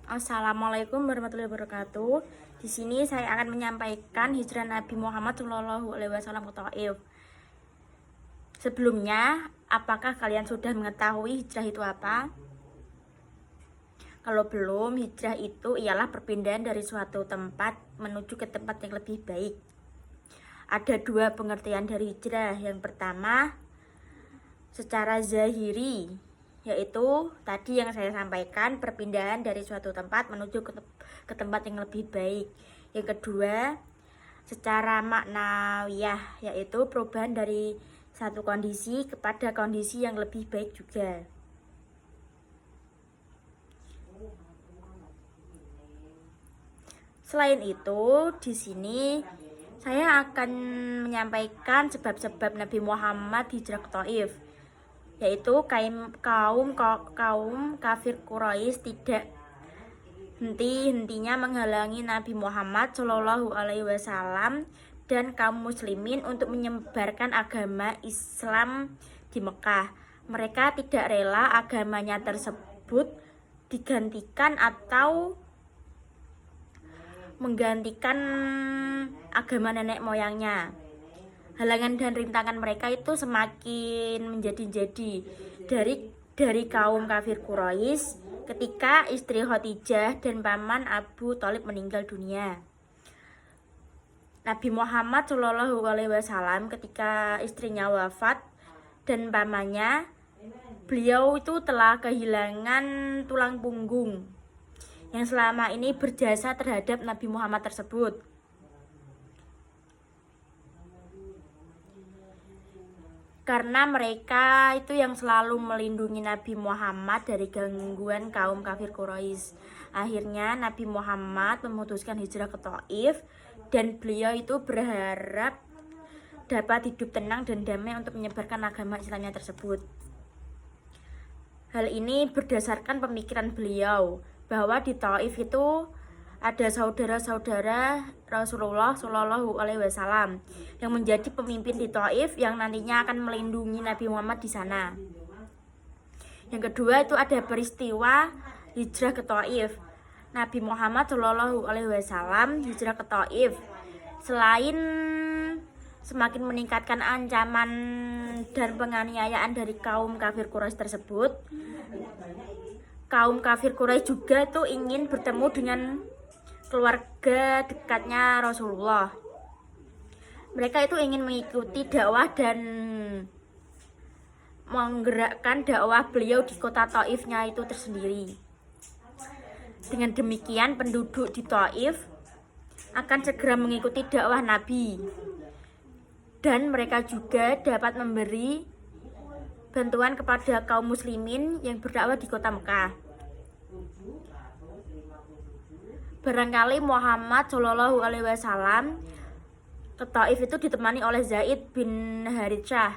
Assalamualaikum warahmatullahi wabarakatuh. Di sini saya akan menyampaikan hijrah Nabi Muhammad SAW ke Taif. Sebelumnya, apakah kalian sudah mengetahui hijrah itu apa? Kalau belum, hijrah itu ialah perpindahan dari suatu tempat menuju ke tempat yang lebih baik. Ada dua pengertian dari hijrah. Yang pertama, secara zahiri, yaitu tadi yang saya sampaikan, perpindahan dari suatu tempat menuju ke tempat yang lebih baik. Yang kedua, secara maknawiyah, yaitu perubahan dari satu kondisi kepada kondisi yang lebih baik juga. Selain itu, di sini saya akan menyampaikan sebab-sebab Nabi Muhammad hijrah ke Taif, yaitu kaum kafir Quraisy tidak henti-hentinya menghalangi Nabi Muhammad Shallallahu Alaihi Wasallam dan kaum muslimin untuk menyebarkan agama Islam di Mekah. Mereka tidak rela agamanya tersebut digantikan atau menggantikan agama nenek moyangnya. Halangan dan rintangan mereka itu semakin menjadi-jadi dari kaum kafir Quraisy ketika istri Khadijah dan paman Abu Thalib meninggal dunia. Nabi Muhammad Shallallahu Alaihi Wasallam ketika istrinya wafat dan pamannya, beliau itu telah kehilangan tulang punggung yang selama ini berjasa terhadap Nabi Muhammad tersebut. Karena mereka itu yang selalu melindungi Nabi Muhammad dari gangguan kaum kafir Quraisy. Akhirnya Nabi Muhammad memutuskan hijrah ke Taif dan beliau itu berharap dapat hidup tenang dan damai untuk menyebarkan agama Islamnya tersebut. Hal ini berdasarkan pemikiran beliau bahwa di Taif itu ada saudara-saudara Rasulullah Shallallahu Alaihi Wasallam yang menjadi pemimpin di Taif yang nantinya akan melindungi Nabi Muhammad di sana. Yang kedua itu ada peristiwa hijrah ke Taif. Nabi Muhammad Shallallahu Alaihi Wasallam hijrah ke Taif selain semakin meningkatkan ancaman dan penganiayaan dari kaum kafir Quraisy tersebut, kaum kafir Quraisy juga tuh ingin bertemu dengan keluarga dekatnya Rasulullah. Mereka itu ingin mengikuti dakwah dan menggerakkan dakwah beliau di kota Taifnya itu tersendiri. Dengan demikian penduduk di Taif akan segera mengikuti dakwah Nabi dan mereka juga dapat memberi bantuan kepada kaum muslimin yang berdakwah di kota Mekah. Barangkali Muhammad Shallallahu Alaihi Wasallam ke Taif itu ditemani oleh Zaid bin Harithah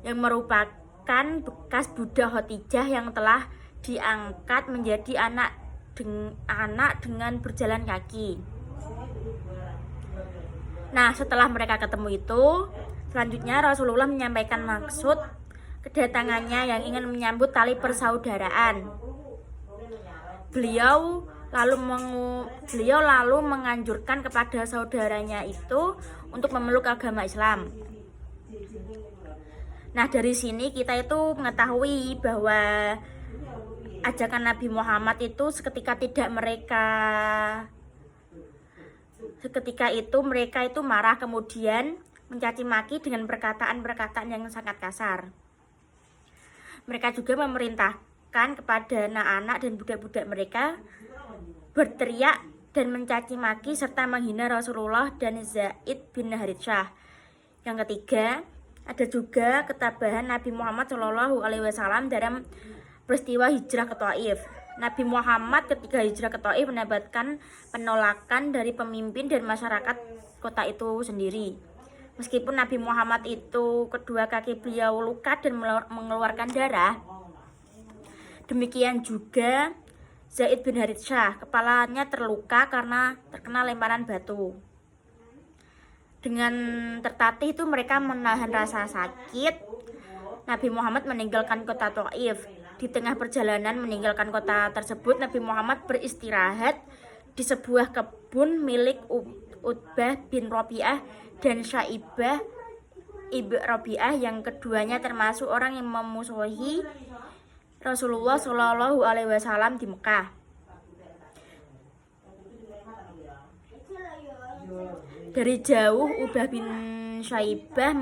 yang merupakan bekas budak Khadijah yang telah diangkat menjadi anak dengan berjalan kaki. Nah, setelah mereka ketemu itu, selanjutnya Rasulullah menyampaikan maksud kedatangannya yang ingin menyambut tali persaudaraan. Beliau lalu menganjurkan kepada saudaranya itu untuk memeluk agama Islam. Nah, dari sini kita itu mengetahui bahwa ajakan Nabi Muhammad itu seketika mereka itu marah, kemudian mencaci maki dengan perkataan-perkataan yang sangat kasar. Mereka juga memerintahkan kepada anak-anak dan budak-budak mereka berteriak dan mencaci maki serta menghina Rasulullah dan Zaid bin Harithah. Yang ketiga, ada juga ketabahan Nabi Muhammad Shallallahu Alaihi Wasallam dalam peristiwa hijrah ke Taif. Nabi Muhammad ketika hijrah ke Taif mendapatkan penolakan dari pemimpin dan masyarakat kota itu sendiri. Meskipun Nabi Muhammad itu kedua kaki beliau luka dan mengeluarkan darah, demikian juga Zaid bin Harithah, kepalanya terluka karena terkena lemparan batu. Dengan tertatih itu mereka menahan rasa sakit. Nabi Muhammad meninggalkan kota Taif. Di tengah perjalanan meninggalkan kota tersebut, Nabi Muhammad beristirahat di sebuah kebun milik Utbah bin Rabi'ah dan Syaibah ibn Rabi'ah, yang keduanya termasuk orang yang memusuhi Rasulullah Shallallahu Alaihi Wasallam di Mekah. Dari jauh Utbah bin Syaibah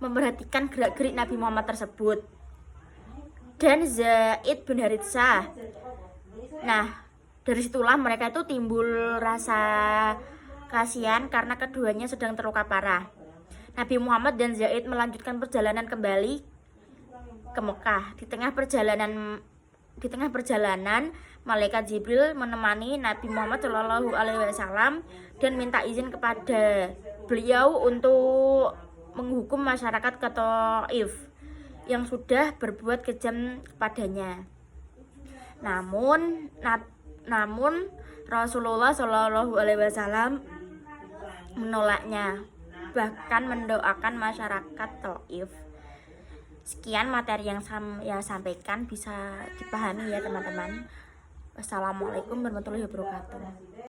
memperhatikan gerak-gerik Nabi Muhammad tersebut dan Zaid bin Haritsah. Nah, dari situlah mereka itu timbul rasa kasihan karena keduanya sedang terluka parah. Nabi Muhammad dan Zaid melanjutkan perjalanan kembali ke Mekah. Di tengah perjalanan, malaikat Jibril menemani Nabi Muhammad Shallallahu Alaihi Wasallam dan minta izin kepada beliau untuk menghukum masyarakat ke Taif yang sudah berbuat kejam kepadanya. Namun Rasulullah Shallallahu Alaihi Wasallam menolaknya, bahkan mendoakan masyarakat Taif. Sekian materi yang saya sampaikan, bisa dipahami ya teman-teman. Wassalamualaikum warahmatullahi wabarakatuh.